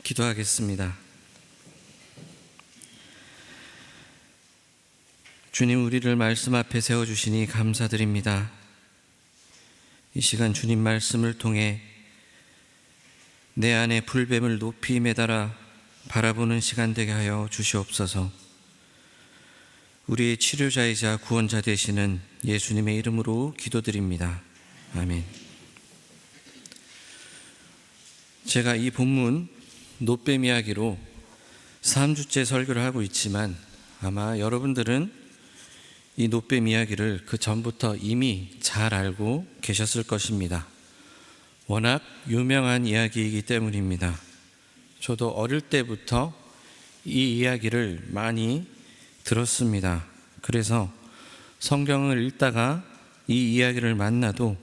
기도하겠습니다. 주님, 우리를 말씀 앞에 세워주시니 감사드립니다. 이 시간 주님 말씀을 통해 내 안에 불뱀을 높이 매달아 바라보는 시간 되게 하여 주시옵소서. 우리의 치료자이자 구원자 되시는 예수님의 이름으로 기도드립니다. 아멘. 제가 이 본문 노뱀 이야기로 3주째 설교를 하고 있지만 아마 여러분들은 이 노뱀 이야기를 그 전부터 이미 잘 알고 계셨을 것입니다. 워낙 유명한 이야기이기 때문입니다. 저도 어릴 때부터 이 이야기를 많이 들었습니다. 그래서 성경을 읽다가 이 이야기를 만나도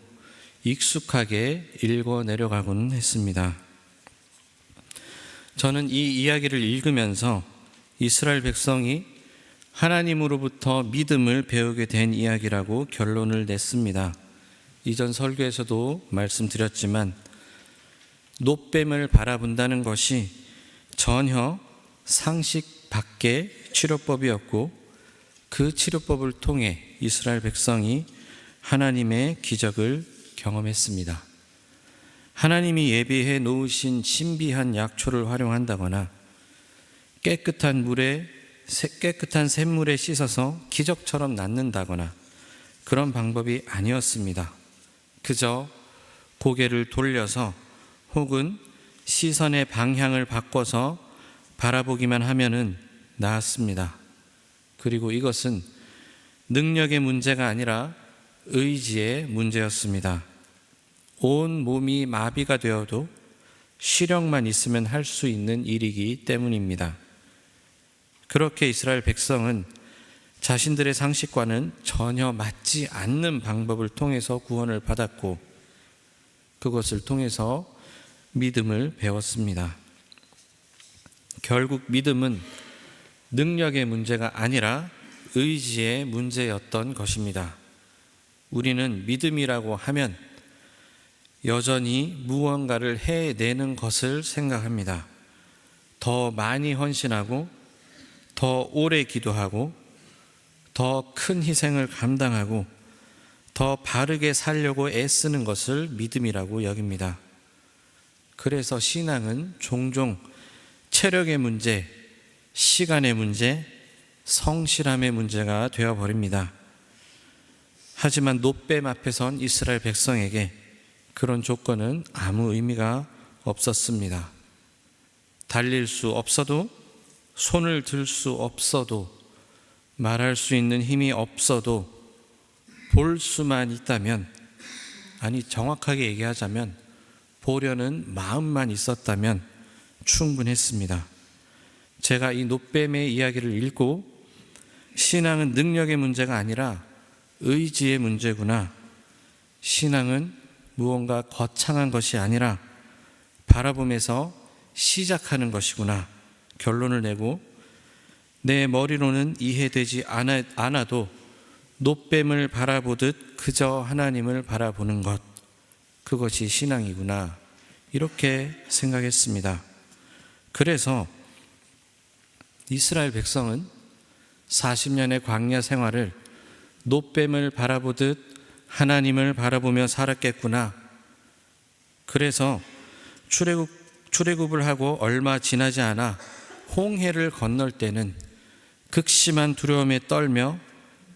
익숙하게 읽어 내려가고는 했습니다. 저는 이 이야기를 읽으면서 이스라엘 백성이 하나님으로부터 믿음을 배우게 된 이야기라고 결론을 냈습니다. 이전 설교에서도 말씀드렸지만 노뱀을 바라본다는 것이 전혀 상식 밖의 치료법이었고 그 치료법을 통해 이스라엘 백성이 하나님의 기적을 경험했습니다. 하나님이 예비해 놓으신 신비한 약초를 활용한다거나 깨끗한 샘물에 씻어서 기적처럼 낫는다거나 그런 방법이 아니었습니다. 그저 고개를 돌려서 혹은 시선의 방향을 바꿔서 바라보기만 하면은 나았습니다. 그리고 이것은 능력의 문제가 아니라 의지의 문제였습니다. 온 몸이 마비가 되어도 시력만 있으면 할 수 있는 일이기 때문입니다. 그렇게 이스라엘 백성은 자신들의 상식과는 전혀 맞지 않는 방법을 통해서 구원을 받았고 그것을 통해서 믿음을 배웠습니다. 결국 믿음은 능력의 문제가 아니라 의지의 문제였던 것입니다. 우리는 믿음이라고 하면 여전히 무언가를 해내는 것을 생각합니다. 더 많이 헌신하고 더 오래 기도하고 더 큰 희생을 감당하고 더 바르게 살려고 애쓰는 것을 믿음이라고 여깁니다. 그래서 신앙은 종종 체력의 문제, 시간의 문제, 성실함의 문제가 되어버립니다. 하지만 노뱀 앞에 선 이스라엘 백성에게 그런 조건은 아무 의미가 없었습니다. 달릴 수 없어도, 손을 들 수 없어도, 말할 수 있는 힘이 없어도, 볼 수만 있다면, 아니 정확하게 얘기하자면 보려는 마음만 있었다면 충분했습니다. 제가 이 노뱀의 이야기를 읽고 신앙은 능력의 문제가 아니라 의지의 문제구나, 신앙은 무언가 거창한 것이 아니라 바라보면서 시작하는 것이구나 결론을 내고 내 머리로는 이해되지 않아도 노뱀을 바라보듯 그저 하나님을 바라보는 것, 그것이 신앙이구나 이렇게 생각했습니다. 그래서 이스라엘 백성은 40년의 광야 생활을 노뱀을 바라보듯 하나님을 바라보며 살았겠구나. 그래서 출애굽을 하고 얼마 지나지 않아 홍해를 건널 때는 극심한 두려움에 떨며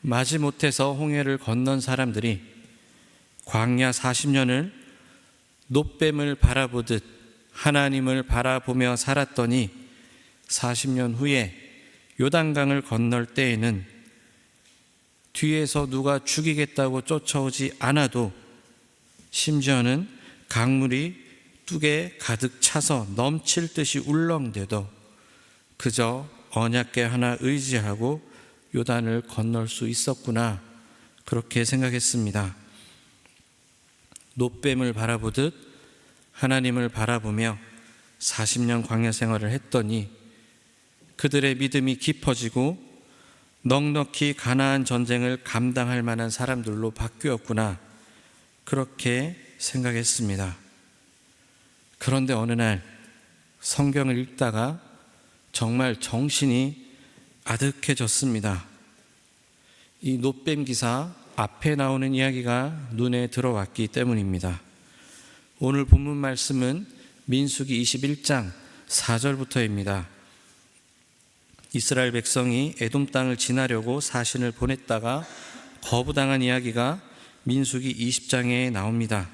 마지못해서 홍해를 건넌 사람들이 광야 40년을 노뱀을 바라보듯 하나님을 바라보며 살았더니 40년 후에 요단강을 건널 때에는 뒤에서 누가 죽이겠다고 쫓아오지 않아도 심지어는 강물이 뚝에 가득 차서 넘칠 듯이 울렁대도 그저 언약궤 하나 의지하고 요단을 건널 수 있었구나 그렇게 생각했습니다. 노뱀을 바라보듯 하나님을 바라보며 40년 광야 생활을 했더니 그들의 믿음이 깊어지고 넉넉히 가나안 전쟁을 감당할 만한 사람들로 바뀌었구나 그렇게 생각했습니다. 그런데 어느 날 성경을 읽다가 정말 정신이 아득해졌습니다. 이 놋뱀 기사 앞에 나오는 이야기가 눈에 들어왔기 때문입니다. 오늘 본문 말씀은 민수기 21장 4절부터입니다. 이스라엘 백성이 에돔 땅을 지나려고 사신을 보냈다가 거부당한 이야기가 민수기 20장에 나옵니다.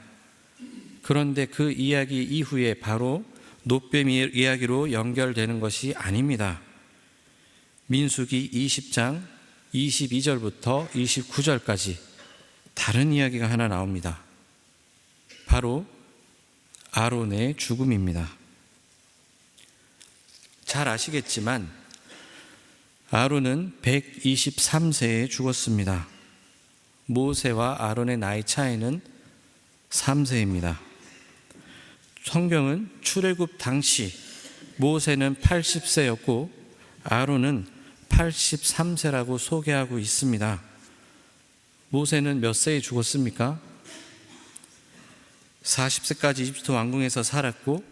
그런데 그 이야기 이후에 바로 놋뱀 이야기로 연결되는 것이 아닙니다. 민수기 20장 22절부터 29절까지 다른 이야기가 하나 나옵니다. 바로 아론의 죽음입니다. 잘 아시겠지만 아론은 123세에 죽었습니다. 모세와 아론의 나이 차이는 3세입니다. 성경은 출애굽 당시 모세는 80세였고 아론은 83세라고 소개하고 있습니다. 모세는 몇 세에 죽었습니까? 40세까지 이집트 왕궁에서 살았고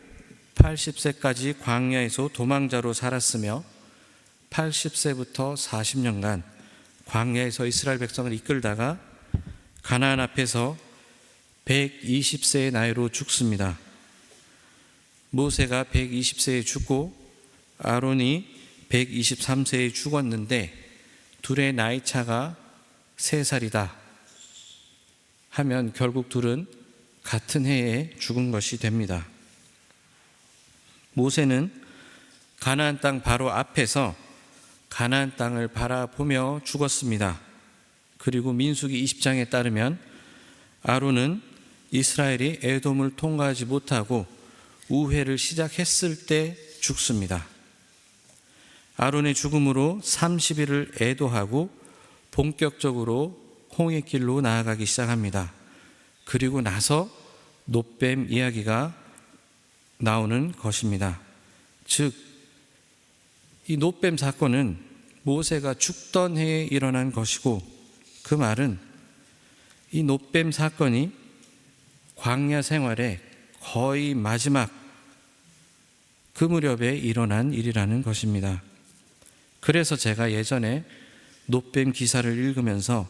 80세까지 광야에서 도망자로 살았으며 80세부터 40년간 광야에서 이스라엘 백성을 이끌다가 가나안 앞에서 120세의 나이로 죽습니다. 모세가 120세에 죽고 아론이 123세에 죽었는데 둘의 나이 차가 3살이다 하면 결국 둘은 같은 해에 죽은 것이 됩니다. 모세는 가나안 땅 바로 앞에서 가나안 땅을 바라보며 죽었습니다. 그리고 민수기 20장에 따르면 아론은 이스라엘이 에돔을 통과하지 못하고 우회를 시작했을 때 죽습니다. 아론의 죽음으로 30일을 애도하고 본격적으로 홍해길로 나아가기 시작합니다. 그리고 나서 놋뱀 이야기가 나오는 것입니다. 즉, 이 놋뱀 사건은 모세가 죽던 해에 일어난 것이고 그 말은 이 놋뱀 사건이 광야 생활의 거의 마지막 그 무렵에 일어난 일이라는 것입니다. 그래서 제가 예전에 놋뱀 기사를 읽으면서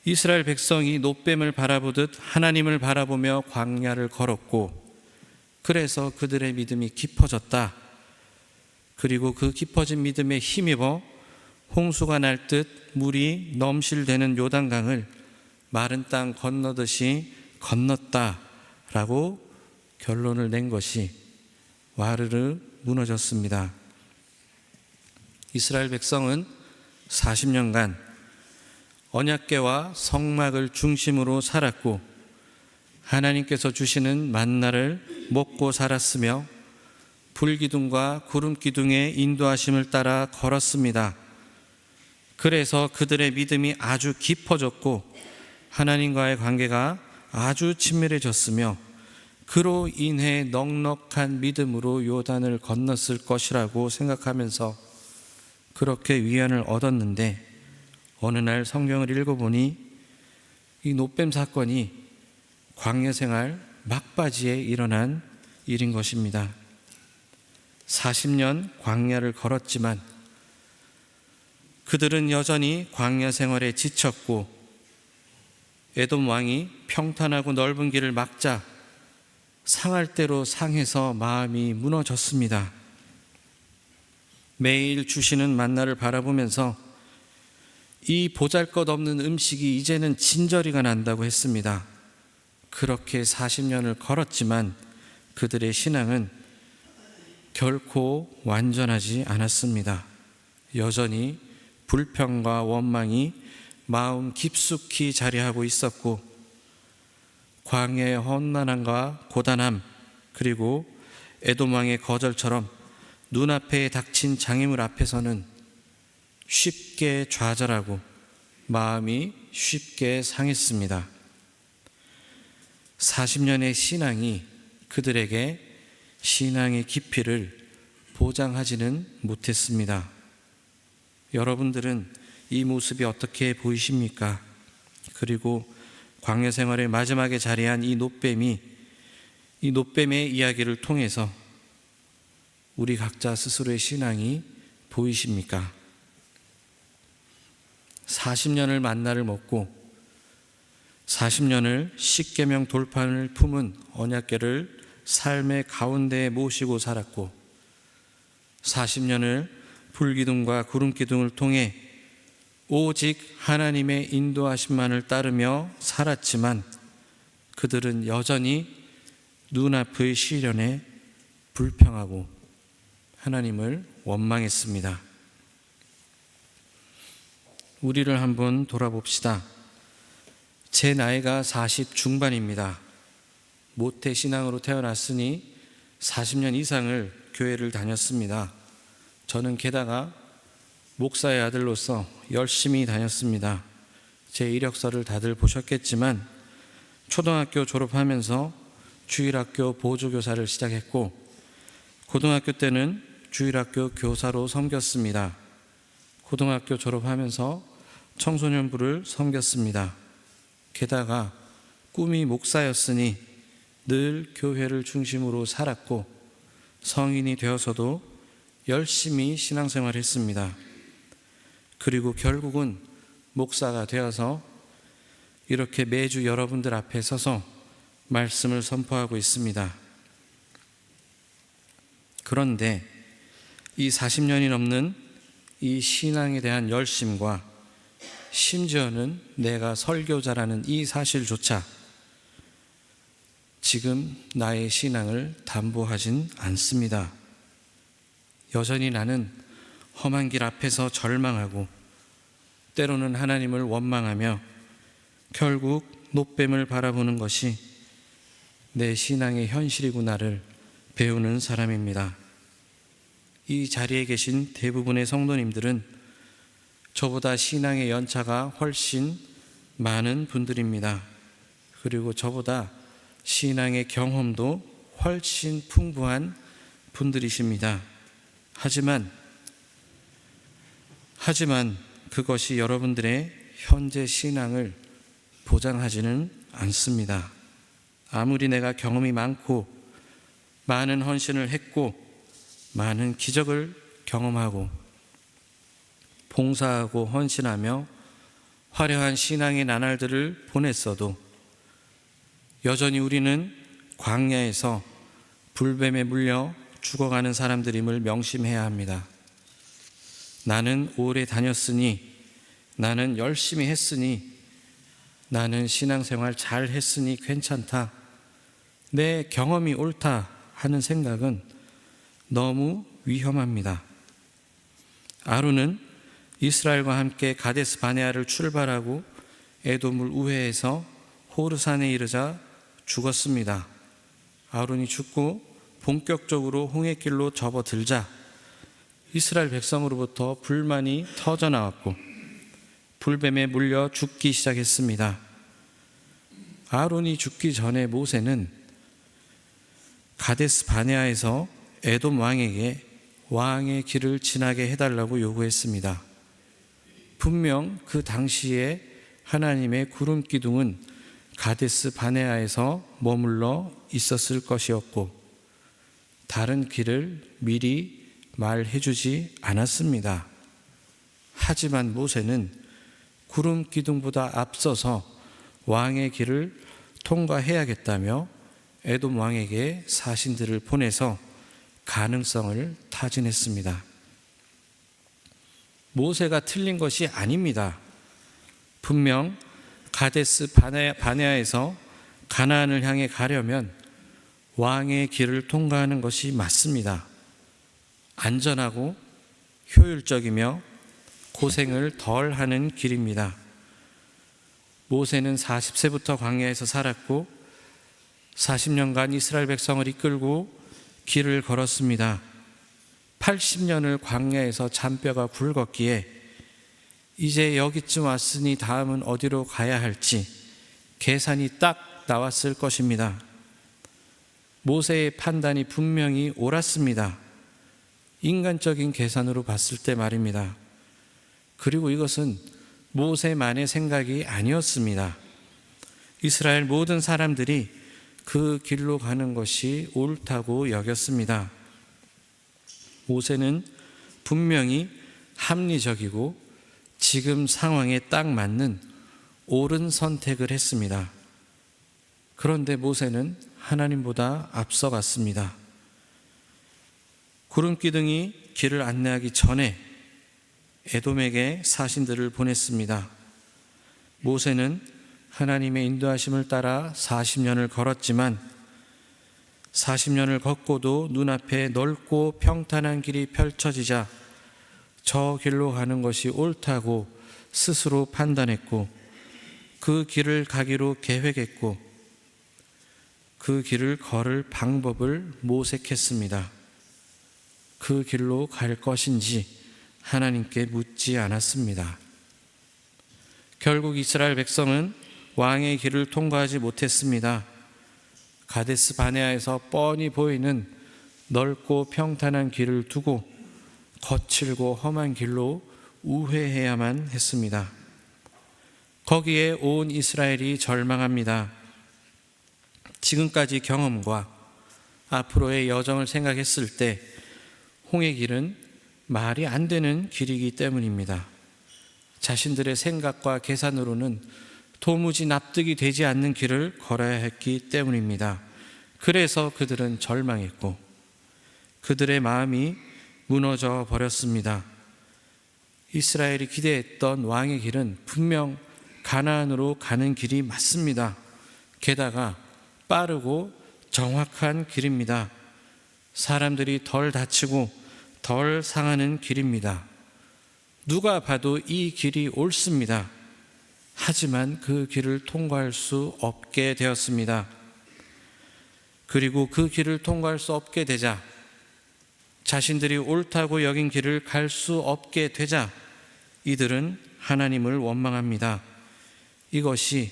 이스라엘 백성이 놋뱀을 바라보듯 하나님을 바라보며 광야를 걸었고 그래서 그들의 믿음이 깊어졌다. 그리고 그 깊어진 믿음에 힘입어 홍수가 날 듯 물이 넘실대는 요단강을 마른 땅 건너듯이 건넜다라고 결론을 낸 것이 와르르 무너졌습니다. 이스라엘 백성은 40년간 언약궤와 성막을 중심으로 살았고 하나님께서 주시는 만나를 먹고 살았으며 불기둥과 구름기둥의 인도하심을 따라 걸었습니다. 그래서 그들의 믿음이 아주 깊어졌고 하나님과의 관계가 아주 친밀해졌으며 그로 인해 넉넉한 믿음으로 요단을 건넜을 것이라고 생각하면서 그렇게 위안을 얻었는데 어느 날 성경을 읽어보니 이 놋뱀 사건이 광야 생활 막바지에 일어난 일인 것입니다. 40년 광야를 걸었지만 그들은 여전히 광야 생활에 지쳤고 에돔 왕이 평탄하고 넓은 길을 막자 상할 대로 상해서 마음이 무너졌습니다. 매일 주시는 만나를 바라보면서 이 보잘것없는 음식이 이제는 진저리가 난다고 했습니다. 그렇게 40년을 걸었지만 그들의 신앙은 결코 완전하지 않았습니다. 여전히 불평과 원망이 마음 깊숙이 자리하고 있었고 광야의 험난함과 고단함 그리고 에돔 왕의 거절처럼 눈앞에 닥친 장애물 앞에서는 쉽게 좌절하고 마음이 쉽게 상했습니다. 40년의 신앙이 그들에게 신앙의 깊이를 보장하지는 못했습니다. 여러분들은 이 모습이 어떻게 보이십니까? 그리고 광야 생활의 마지막에 자리한 이 놋뱀의 이야기를 통해서 우리 각자 스스로의 신앙이 보이십니까? 40년을 만나를 먹고 40년을 십계명 돌판을 품은 언약궤를 삶의 가운데에 모시고 살았고 40년을 불기둥과 구름기둥을 통해 오직 하나님의 인도하심만을 따르며 살았지만 그들은 여전히 눈앞의 시련에 불평하고 하나님을 원망했습니다. 우리를 한번 돌아봅시다. 제 나이가 40 중반입니다. 모태 신앙으로 태어났으니 40년 이상을 교회를 다녔습니다. 저는 게다가 목사의 아들로서 열심히 다녔습니다. 제 이력서를 다들 보셨겠지만 초등학교 졸업하면서 주일학교 보조교사를 시작했고 고등학교 때는 주일학교 교사로 섬겼습니다. 고등학교 졸업하면서 청소년부를 섬겼습니다. 게다가 꿈이 목사였으니 늘 교회를 중심으로 살았고 성인이 되어서도 열심히 신앙생활을 했습니다. 그리고 결국은 목사가 되어서 이렇게 매주 여러분들 앞에 서서 말씀을 선포하고 있습니다. 그런데 이 40년이 넘는 이 신앙에 대한 열심과 심지어는 내가 설교자라는 이 사실조차 지금 나의 신앙을 담보하진 않습니다. 여전히 나는 험한 길 앞에서 절망하고 때로는 하나님을 원망하며 결국 놋뱀을 바라보는 것이 내 신앙의 현실이구나를 배우는 사람입니다. 이 자리에 계신 대부분의 성도님들은 저보다 신앙의 연차가 훨씬 많은 분들입니다. 그리고 저보다 신앙의 경험도 훨씬 풍부한 분들이십니다. 하지만 그것이 여러분들의 현재 신앙을 보장하지는 않습니다. 아무리 내가 경험이 많고 많은 헌신을 했고 많은 기적을 경험하고 봉사하고 헌신하며 화려한 신앙의 나날들을 보냈어도 여전히 우리는 광야에서 불뱀에 물려 죽어가는 사람들임을 명심해야 합니다. 나는 오래 다녔으니, 나는 열심히 했으니, 나는 신앙생활 잘 했으니 괜찮다, 내 경험이 옳다 하는 생각은 너무 위험합니다. 아론은 이스라엘과 함께 가데스 바네아를 출발하고 에돔을 우회해서 호르산에 이르자 죽었습니다. 아론이 죽고 본격적으로 홍해길로 접어들자 이스라엘 백성으로부터 불만이 터져나왔고 불뱀에 물려 죽기 시작했습니다. 아론이 죽기 전에 모세는 가데스 바네아에서 에돔 왕에게 왕의 길을 지나게 해달라고 요구했습니다. 분명 그 당시에 하나님의 구름 기둥은 가데스 바네아에서 머물러 있었을 것이었고 다른 길을 미리 말해주지 않았습니다. 하지만 모세는 구름 기둥보다 앞서서 왕의 길을 통과해야겠다며 에돔 왕에게 사신들을 보내서 가능성을 타진했습니다. 모세가 틀린 것이 아닙니다. 분명 가데스 바네아에서 가나안을 향해 가려면 왕의 길을 통과하는 것이 맞습니다. 안전하고 효율적이며 고생을 덜 하는 길입니다. 모세는 40세부터 광야에서 살았고 40년간 이스라엘 백성을 이끌고 길을 걸었습니다. 80년을 광야에서 잔뼈가 굵었기에 이제 여기쯤 왔으니 다음은 어디로 가야 할지 계산이 딱 나왔을 것입니다. 모세의 판단이 분명히 옳았습니다. 인간적인 계산으로 봤을 때 말입니다. 그리고 이것은 모세만의 생각이 아니었습니다. 이스라엘 모든 사람들이 그 길로 가는 것이 옳다고 여겼습니다. 모세는 분명히 합리적이고 지금 상황에 딱 맞는 옳은 선택을 했습니다. 그런데 모세는 하나님보다 앞서갔습니다. 구름기둥이 길을 안내하기 전에 에돔에게 사신들을 보냈습니다. 모세는 하나님의 인도하심을 따라 40년을 걸었지만 40년을 걷고도 눈앞에 넓고 평탄한 길이 펼쳐지자 저 길로 가는 것이 옳다고 스스로 판단했고 그 길을 가기로 계획했고 그 길을 걸을 방법을 모색했습니다. 그 길로 갈 것인지 하나님께 묻지 않았습니다. 결국 이스라엘 백성은 왕의 길을 통과하지 못했습니다. 가데스 바네아에서 뻔히 보이는 넓고 평탄한 길을 두고 거칠고 험한 길로 우회해야만 했습니다. 거기에 온 이스라엘이 절망합니다. 지금까지 경험과 앞으로의 여정을 생각했을 때 홍해 길은 말이 안 되는 길이기 때문입니다. 자신들의 생각과 계산으로는 도무지 납득이 되지 않는 길을 걸어야 했기 때문입니다. 그래서 그들은 절망했고 그들의 마음이 무너져 버렸습니다. 이스라엘이 기대했던 왕의 길은 분명 가나안으로 가는 길이 맞습니다. 게다가 빠르고 정확한 길입니다. 사람들이 덜 다치고 덜 상하는 길입니다. 누가 봐도 이 길이 옳습니다. 하지만 그 길을 통과할 수 없게 되었습니다. 그리고 그 길을 통과할 수 없게 되자 자신들이 옳다고 여긴 길을 갈 수 없게 되자 이들은 하나님을 원망합니다. 이것이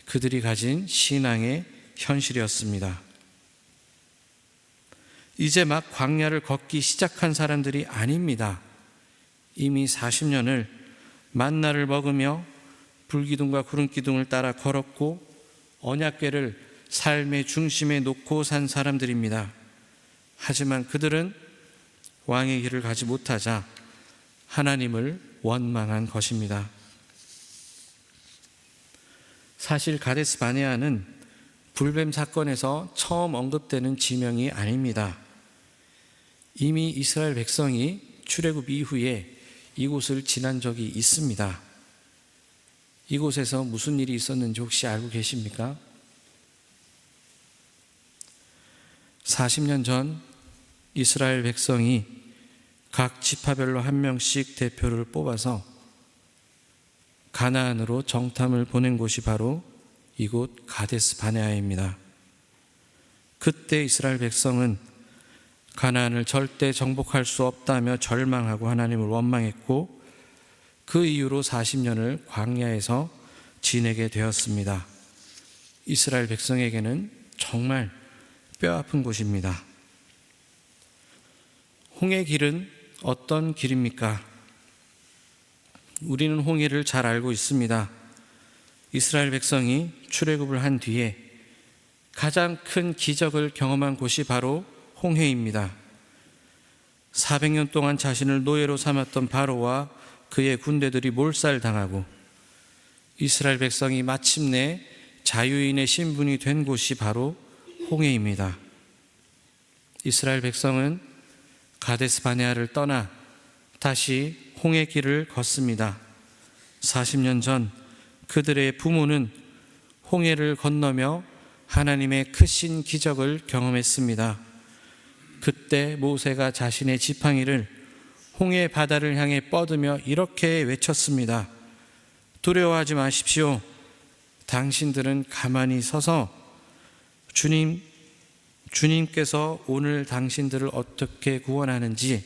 그들이 가진 신앙의 현실이었습니다. 이제 막 광야를 걷기 시작한 사람들이 아닙니다. 이미 40년을 만나를 먹으며 불기둥과 구름기둥을 따라 걸었고 언약궤를 삶의 중심에 놓고 산 사람들입니다. 하지만 그들은 왕의 길을 가지 못하자 하나님을 원망한 것입니다. 사실 가데스 바네아는 불뱀 사건에서 처음 언급되는 지명이 아닙니다. 이미 이스라엘 백성이 출애굽 이후에 이곳을 지난 적이 있습니다. 이곳에서 무슨 일이 있었는지 혹시 알고 계십니까? 40년 전 이스라엘 백성이 각 지파별로 한 명씩 대표를 뽑아서 가나안으로 정탐을 보낸 곳이 바로 이곳 가데스 바네아입니다. 그때 이스라엘 백성은 가나안을 절대 정복할 수 없다며 절망하고 하나님을 원망했고 그 이후로 40년을 광야에서 지내게 되었습니다. 이스라엘 백성에게는 정말 뼈아픈 곳입니다. 홍해 길은 어떤 길입니까? 우리는 홍해를 잘 알고 있습니다. 이스라엘 백성이 출애굽을 한 뒤에 가장 큰 기적을 경험한 곳이 바로 홍해입니다. 400년 동안 자신을 노예로 삼았던 바로와 그의 군대들이 몰살당하고 이스라엘 백성이 마침내 자유인의 신분이 된 곳이 바로 홍해입니다. 이스라엘 백성은 가데스 바네아를 떠나 다시 홍해 길을 걷습니다. 40년 전 그들의 부모는 홍해를 건너며 하나님의 크신 기적을 경험했습니다. 그때 모세가 자신의 지팡이를 홍해 바다를 향해 뻗으며 이렇게 외쳤습니다. 두려워하지 마십시오. 당신들은 가만히 서서 주님께서 오늘 당신들을 어떻게 구원하는지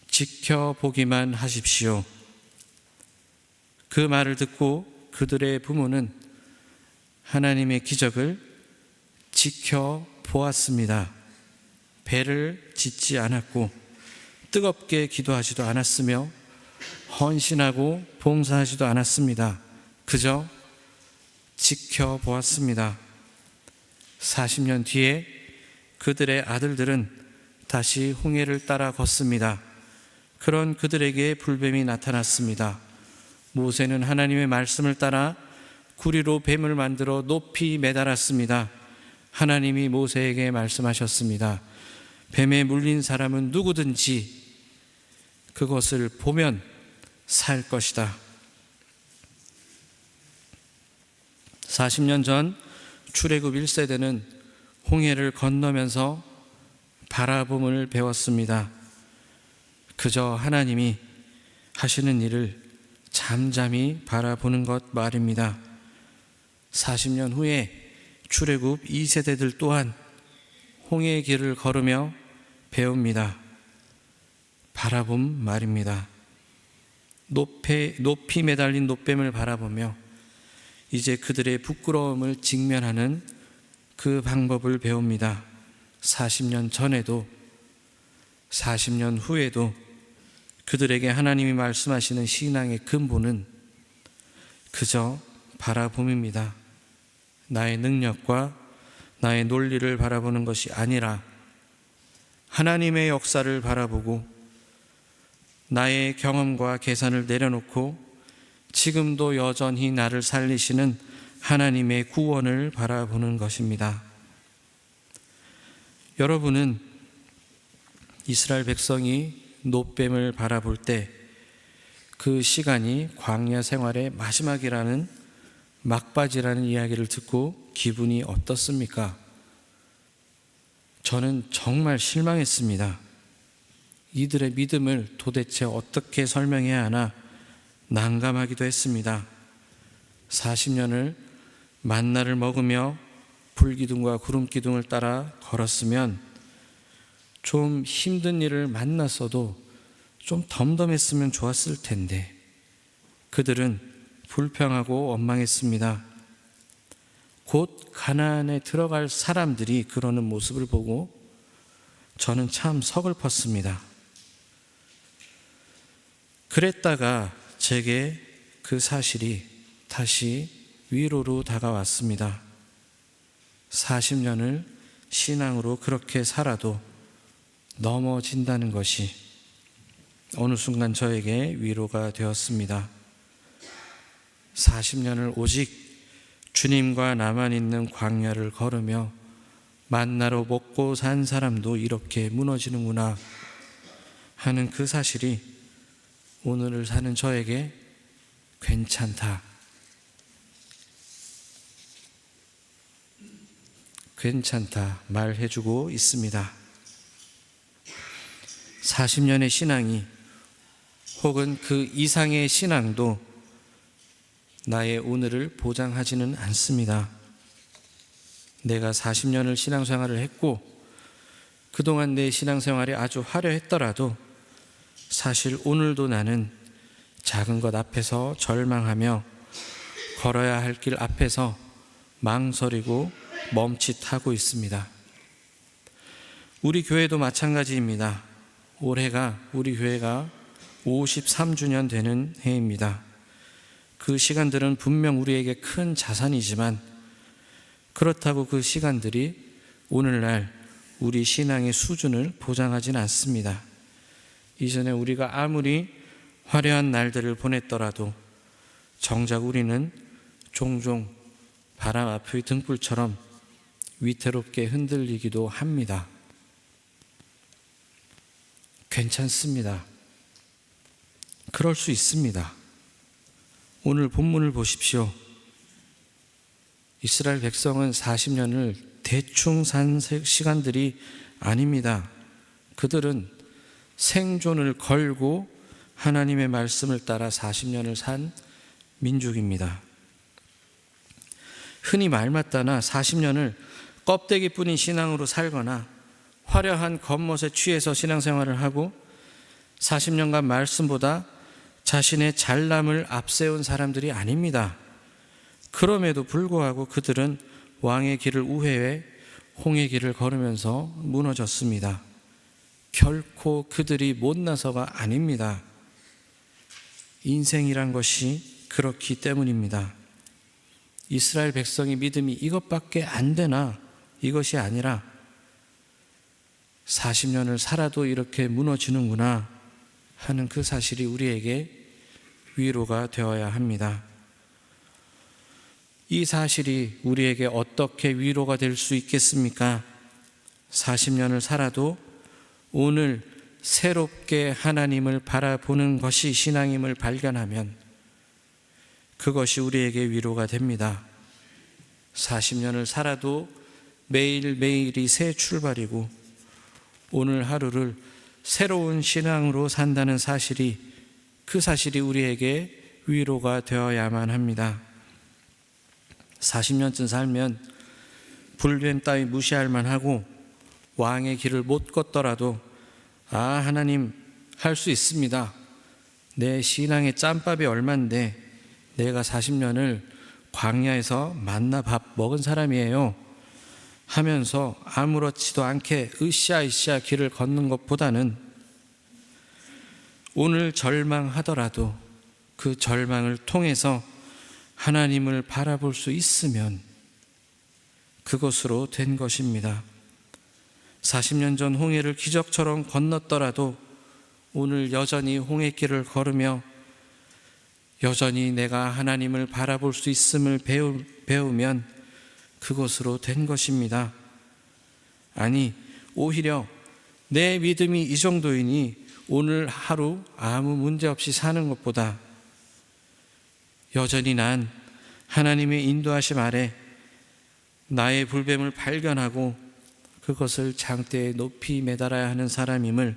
지켜보기만 하십시오. 그 말을 듣고 그들의 부모는 하나님의 기적을 지켜보았습니다. 배를 짓지 않았고 뜨겁게 기도하지도 않았으며 헌신하고 봉사하지도 않았습니다. 그저 지켜보았습니다. 40년 뒤에 그들의 아들들은 다시 홍해를 따라 걷습니다. 그런 그들에게 불뱀이 나타났습니다. 모세는 하나님의 말씀을 따라 구리로 뱀을 만들어 높이 매달았습니다. 하나님이 모세에게 말씀하셨습니다. 뱀에 물린 사람은 누구든지 그것을 보면 살 것이다. 40년 전 출애굽 1세대는 홍해를 건너면서 바라봄을 배웠습니다. 그저 하나님이 하시는 일을 잠잠히 바라보는 것 말입니다. 40년 후에 출애굽 2세대들 또한 홍해의 길을 걸으며 배웁니다. 바라봄 말입니다. 높이 매달린 놋뱀을 바라보며 이제 그들의 부끄러움을 직면하는 그 방법을 배웁니다. 40년 전에도 40년 후에도 그들에게 하나님이 말씀하시는 신앙의 근본은 그저 바라봄입니다. 나의 능력과 나의 논리를 바라보는 것이 아니라 하나님의 역사를 바라보고 나의 경험과 계산을 내려놓고 지금도 여전히 나를 살리시는 하나님의 구원을 바라보는 것입니다. 여러분은 이스라엘 백성이 놋뱀을 바라볼 때 그 시간이 광야 생활의 마지막이라는 막바지라는 이야기를 듣고 기분이 어떻습니까? 저는 정말 실망했습니다. 이들의 믿음을 도대체 어떻게 설명해야 하나 난감하기도 했습니다. 40년을 만나를 먹으며 불기둥과 구름기둥을 따라 걸었으면 좀 힘든 일을 만났어도 좀 덤덤했으면 좋았을 텐데 그들은 불평하고 원망했습니다. 곧 가나안에 들어갈 사람들이 그러는 모습을 보고 저는 참 서글펐습니다. 그랬다가 제게 그 사실이 다시 위로로 다가왔습니다. 40년을 신앙으로 그렇게 살아도 넘어진다는 것이 어느 순간 저에게 위로가 되었습니다. 40년을 오직 주님과 나만 있는 광야를 걸으며 만나로 먹고 산 사람도 이렇게 무너지는구나 하는 그 사실이 오늘을 사는 저에게 괜찮다, 말해주고 있습니다. 40년의 신앙이 혹은 그 이상의 신앙도 나의 오늘을 보장하지는 않습니다. 내가 40년을 신앙생활을 했고 그동안 내 신앙생활이 아주 화려했더라도 사실 오늘도 나는 작은 것 앞에서 절망하며 걸어야 할 길 앞에서 망설이고 멈칫하고 있습니다. 우리 교회도 마찬가지입니다. 올해가 우리 교회가 53주년 되는 해입니다. 그 시간들은 분명 우리에게 큰 자산이지만 그렇다고 그 시간들이 오늘날 우리 신앙의 수준을 보장하지는 않습니다. 이전에 우리가 아무리 화려한 날들을 보냈더라도 정작 우리는 종종 바람 앞의 등불처럼 위태롭게 흔들리기도 합니다. 괜찮습니다. 그럴 수 있습니다. 오늘 본문을 보십시오. 이스라엘 백성은 40년을 대충 산 시간들이 아닙니다. 그들은 생존을 걸고 하나님의 말씀을 따라 40년을 산 민족입니다. 흔히 말맞다나 40년을 껍데기뿐인 신앙으로 살거나 화려한 겉멋에 취해서 신앙생활을 하고 40년간 말씀보다 자신의 잘남을 앞세운 사람들이 아닙니다. 그럼에도 불구하고 그들은 왕의 길을 우회해 홍의 길을 걸으면서 무너졌습니다. 결코 그들이 못나서가 아닙니다. 인생이란 것이 그렇기 때문입니다. 이스라엘 백성의 믿음이 이것밖에 안 되나? 이것이 아니라 40년을 살아도 이렇게 무너지는구나 하는 그 사실이 우리에게 위로가 되어야 합니다. 이 사실이 우리에게 어떻게 위로가 될 수 있겠습니까? 40년을 살아도 오늘 새롭게 하나님을 바라보는 것이 신앙임을 발견하면 그것이 우리에게 위로가 됩니다. 40년을 살아도 매일매일이 새 출발이고 오늘 하루를 새로운 신앙으로 산다는 사실이, 그 사실이 우리에게 위로가 되어야만 합니다. 40년쯤 살면 불뱀 따위 무시할 만하고 왕의 길을 못 걷더라도 하나님 할 수 있습니다. 내 신앙의 짬밥이 얼만데 내가 40년을 광야에서 만나 밥 먹은 사람이에요 하면서 아무렇지도 않게 으쌰으쌰 길을 걷는 것보다는 오늘 절망하더라도 그 절망을 통해서 하나님을 바라볼 수 있으면 그것으로 된 것입니다. 40년 전 홍해를 기적처럼 건넜더라도 오늘 여전히 홍해길을 걸으며 여전히 내가 하나님을 바라볼 수 있음을 배우면 그것으로 된 것입니다. 아니, 오히려 내 믿음이 이 정도이니 오늘 하루 아무 문제 없이 사는 것보다 여전히 난 하나님의 인도하심 아래 나의 불뱀을 발견하고 그것을 장대에 높이 매달아야 하는 사람임을,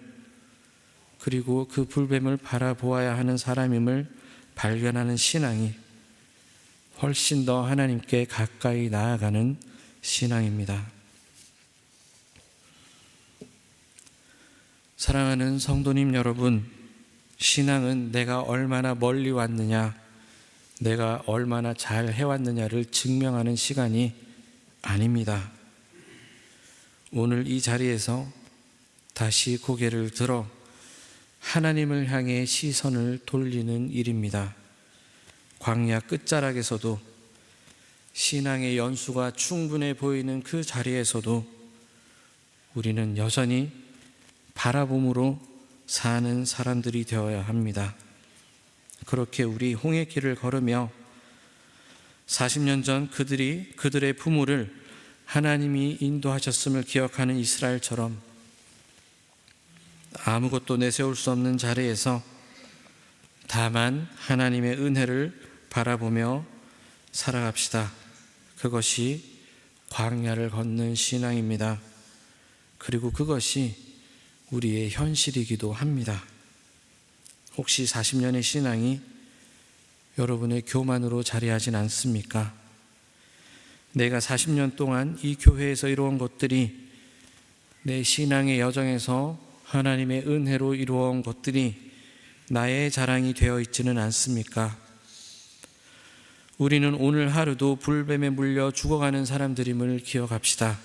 그리고 그 불뱀을 바라보아야 하는 사람임을 발견하는 신앙이 훨씬 더 하나님께 가까이 나아가는 신앙입니다. 사랑하는 성도님 여러분, 신앙은 내가 얼마나 멀리 왔느냐, 내가 얼마나 잘 해왔느냐를 증명하는 시간이 아닙니다. 오늘 이 자리에서 다시 고개를 들어 하나님을 향해 시선을 돌리는 일입니다. 광야 끝자락에서도, 신앙의 연수가 충분해 보이는 그 자리에서도 우리는 여전히 바라봄으로 사는 사람들이 되어야 합니다. 그렇게 우리 홍해길을 걸으며 40년 전 그들의 부모를 하나님이 인도하셨음을 기억하는 이스라엘처럼 아무것도 내세울 수 없는 자리에서 다만 하나님의 은혜를 바라보며 살아갑시다. 그것이 광야를 걷는 신앙입니다. 그리고 그것이 우리의 현실이기도 합니다. 혹시 40년의 신앙이 여러분의 교만으로 자리하진 않습니까? 내가 40년 동안 이 교회에서 이루어온 것들이, 내 신앙의 여정에서 하나님의 은혜로 이루어온 것들이 나의 자랑이 되어 있지는 않습니까? 우리는 오늘 하루도 불뱀에 물려 죽어가는 사람들임을 기억합시다.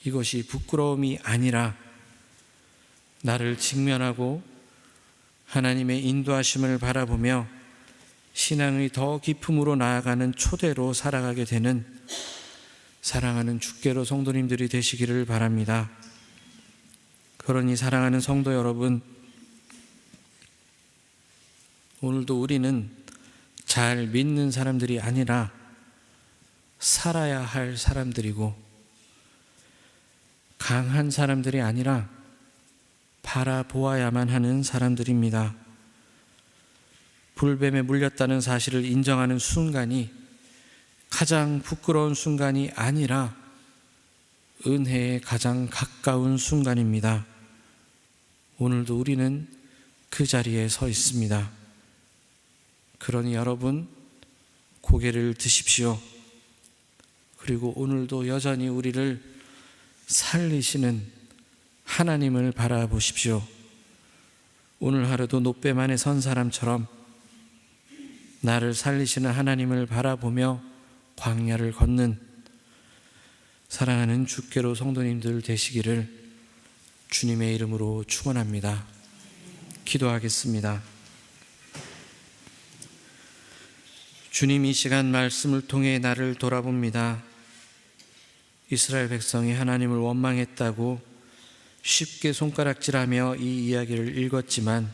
이것이 부끄러움이 아니라 나를 직면하고 하나님의 인도하심을 바라보며 신앙의 더 깊음으로 나아가는 초대로 살아가게 되는 사랑하는 주께로 성도님들이 되시기를 바랍니다. 그러니 사랑하는 성도 여러분, 오늘도 우리는 잘 믿는 사람들이 아니라 살아야 할 사람들이고, 강한 사람들이 아니라 바라보아야만 하는 사람들입니다. 불뱀에 물렸다는 사실을 인정하는 순간이 가장 부끄러운 순간이 아니라 은혜에 가장 가까운 순간입니다. 오늘도 우리는 그 자리에 서 있습니다. 그러니 여러분, 고개를 드십시오. 그리고 오늘도 여전히 우리를 살리시는 하나님을 바라보십시오. 오늘 하루도 노뱀 안에 선 사람처럼 나를 살리시는 하나님을 바라보며 광야를 걷는 사랑하는 주께로 성도님들 되시기를 주님의 이름으로 축원합니다. 기도하겠습니다. 주님, 이 시간 말씀을 통해 나를 돌아봅니다. 이스라엘 백성이 하나님을 원망했다고 쉽게 손가락질하며 이 이야기를 읽었지만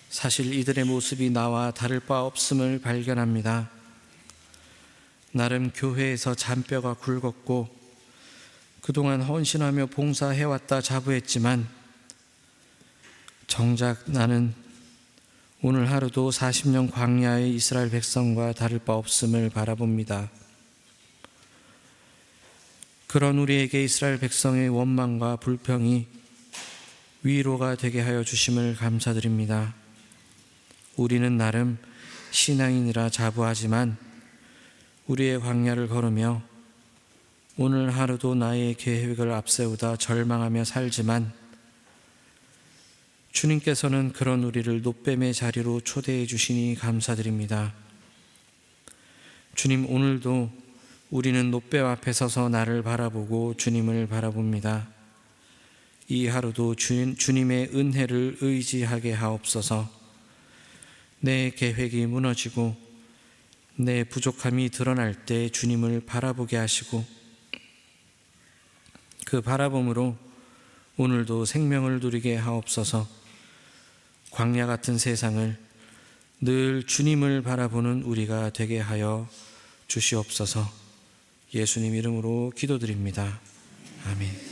사실 이들의 모습이 나와 다를 바 없음을 발견합니다. 나름 교회에서 잔뼈가 굵었고 그동안 헌신하며 봉사해왔다 자부했지만 정작 나는 오늘 하루도 40년 광야의 이스라엘 백성과 다를 바 없음을 바라봅니다. 그런 우리에게 이스라엘 백성의 원망과 불평이 위로가 되게 하여 주심을 감사드립니다. 우리는 나름 신앙인이라 자부하지만 우리의 광야를 걸으며 오늘 하루도 나의 계획을 앞세우다 절망하며 살지만 주님께서는 그런 우리를 놋뱀의 자리로 초대해 주시니 감사드립니다. 주님, 오늘도 우리는 놋뱀 앞에 서서 나를 바라보고 주님을 바라봅니다. 이 하루도 주님의 은혜를 의지하게 하옵소서. 내 계획이 무너지고 내 부족함이 드러날 때 주님을 바라보게 하시고 그 바라봄으로 오늘도 생명을 누리게 하옵소서. 광야 같은 세상을 늘 주님을 바라보는 우리가 되게 하여 주시옵소서. 예수님 이름으로 기도드립니다. 아멘.